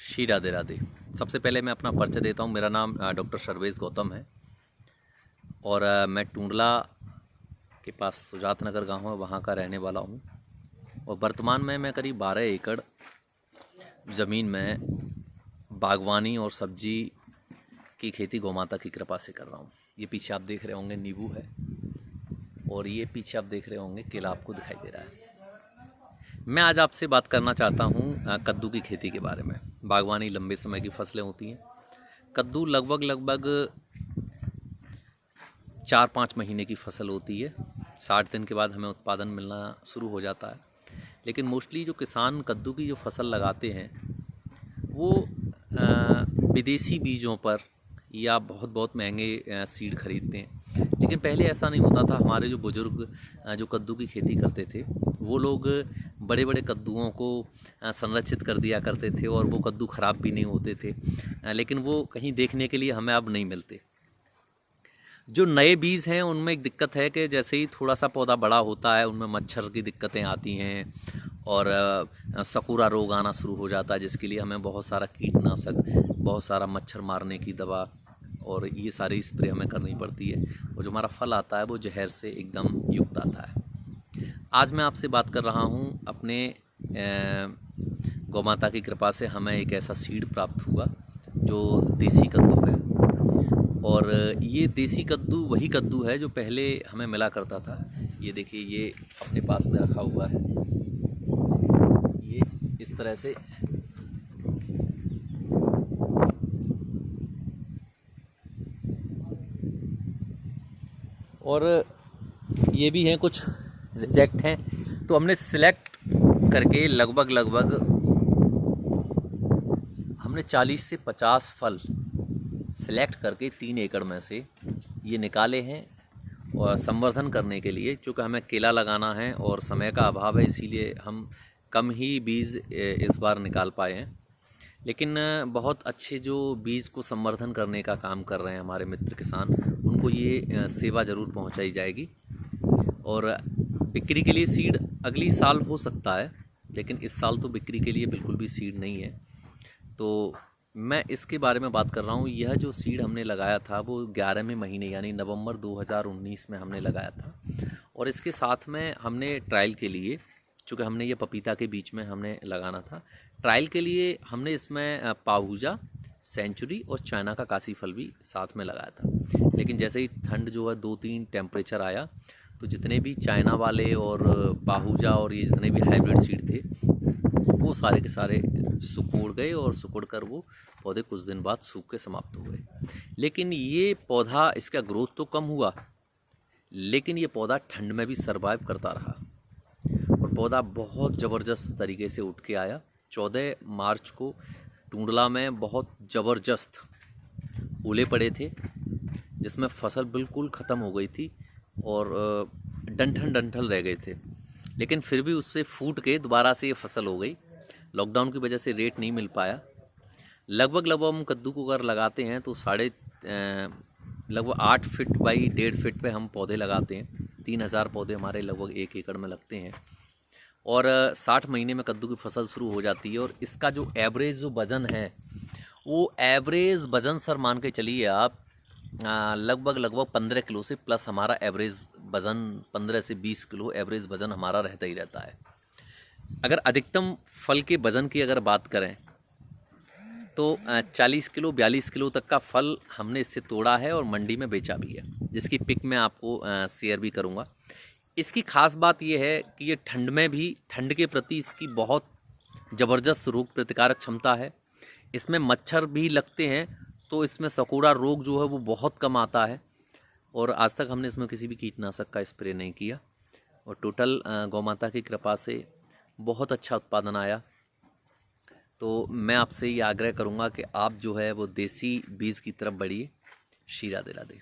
श्री राधे राधे। सबसे पहले मैं अपना परिचय देता हूँ। मेरा नाम डॉक्टर सर्वेश गौतम है और मैं टूंडला के पास सुजात नगर गाँव है, वहाँ का रहने वाला हूँ। और वर्तमान में मैं करीब 12 एकड़ ज़मीन में बागवानी और सब्जी की खेती गौमाता की कृपा से कर रहा हूँ। ये पीछे आप देख रहे होंगे नींबू है और ये पीछे आप देख रहे होंगे केला आपको दिखाई दे रहा है। मैं आज आपसे बात करना चाहता हूँ कद्दू की खेती के बारे में। बागवानी लंबे समय की फसलें होती हैं। कद्दू लगभग 4-5 महीने की फसल होती है। 60 दिन के बाद हमें उत्पादन मिलना शुरू हो जाता है। लेकिन मोस्टली जो किसान कद्दू की जो फसल लगाते हैं वो विदेशी बीजों पर या बहुत महंगे सीड खरीदते हैं। लेकिन पहले ऐसा नहीं होता था। हमारे जो बुज़ुर्ग जो कद्दू की खेती करते थे वो लोग बड़े बड़े कद्दूओं को संरक्षित कर दिया करते थे और वो कद्दू ख़राब भी नहीं होते थे। लेकिन वो कहीं देखने के लिए हमें अब नहीं मिलते। जो नए बीज हैं उनमें एक दिक्कत है कि जैसे ही थोड़ा सा पौधा बड़ा होता है उनमें मच्छर की दिक्कतें आती हैं और सकुरा रोग आना शुरू हो जाता है, जिसके लिए हमें बहुत सारा कीटनाशक, बहुत सारा मच्छर मारने की दवा और ये सारी स्प्रे हमें करनी पड़ती है। और जो हमारा फल आता है वो जहर से एकदम युक्त आता है। आज मैं आपसे बात कर रहा हूँ अपने गौमाता की कृपा से हमें एक ऐसा सीड प्राप्त हुआ जो देसी कद्दू है। और ये देसी कद्दू वही कद्दू है जो पहले हमें मिला करता था। ये देखिए, ये अपने पास में रखा हुआ है। ये इस तरह से और ये भी हैं, कुछ रिजेक्ट हैं। तो हमने सिलेक्ट करके लगभग हमने 40 से 50 फल सिलेक्ट करके 3 एकड़ में से ये निकाले हैं और संवर्धन करने के लिए। चूँकि हमें केला लगाना है और समय का अभाव है, इसीलिए हम कम ही बीज इस बार निकाल पाए हैं। लेकिन बहुत अच्छे जो बीज को संवर्धन करने का काम कर रहे हैं हमारे मित्र किसान, उनको ये सेवा ज़रूर पहुंचाई जाएगी। और बिक्री के लिए सीड अगली साल हो सकता है, लेकिन इस साल तो बिक्री के लिए बिल्कुल भी सीड नहीं है। तो मैं इसके बारे में बात कर रहा हूँ। यह जो सीड हमने लगाया था वो 11वें महीने यानी नवंबर 2019 में हमने लगाया था। और इसके साथ में हमने ट्रायल के लिए, चूँकि हमने ये पपीता के बीच में हमने लगाना था, ट्रायल के लिए हमने इसमें पाहुजा, सेंचुरी और चाइना का काशी फल भी साथ में लगाया था। लेकिन जैसे ही ठंड जो है 2-3 टेम्परेचर आया तो जितने भी चाइना वाले और पाहुजा और ये जितने भी हाइब्रिड सीड थे वो सारे के सारे सिकुड़ गए और सिकुड़ कर वो पौधे कुछ दिन बाद सूख के समाप्त हो गए। लेकिन ये पौधा, इसका ग्रोथ तो कम हुआ, लेकिन ये पौधा ठंड में भी सरवाइव करता रहा और पौधा बहुत ज़बरदस्त तरीके से उठ के आया। 14 मार्च को टूंडला में बहुत ज़बरदस्त ओले पड़े थे जिसमें फसल बिल्कुल ख़त्म हो गई थी और डंठल रह गए थे। लेकिन फिर भी उससे फूट के दोबारा से ये फसल हो गई। लॉकडाउन की वजह से रेट नहीं मिल पाया। लगभग हम कद्दू को अगर लगाते हैं तो लगभग 8 फीट बाई 1.5 फीट पे हम पौधे लगाते हैं। 3000 पौधे हमारे लगभग 1 एकड़ में लगते हैं और 60 महीने में कद्दू की फसल शुरू हो जाती है। और इसका जो एवरेज जो वज़न है वो एवरेज वज़न सर मान के चलिए आप लगभग 15 किलो से प्लस हमारा एवरेज वज़न 15 से 20 किलो एवरेज वज़न हमारा रहता ही रहता है। अगर अधिकतम फल के वज़न की अगर बात करें तो 40 किलो 42 किलो तक का फल हमने इससे तोड़ा है और मंडी में बेचा भी है, जिसकी पिक मैं आपको शेयर भी करूंगा। इसकी ख़ास बात यह है कि ये ठंड में भी, ठंड के प्रति इसकी बहुत ज़बरदस्त रोग प्रतिकारक क्षमता है। इसमें मच्छर भी लगते हैं तो इसमें सकोड़ा रोग जो है वो बहुत कम आता है। और आज तक हमने इसमें किसी भी कीटनाशक का स्प्रे नहीं किया और टोटल गौमाता की कृपा से बहुत अच्छा उत्पादन आया। तो मैं आपसे ये आग्रह करूँगा कि आप जो है वो देसी बीज की तरफ बढ़िए। श्री राधे राधे।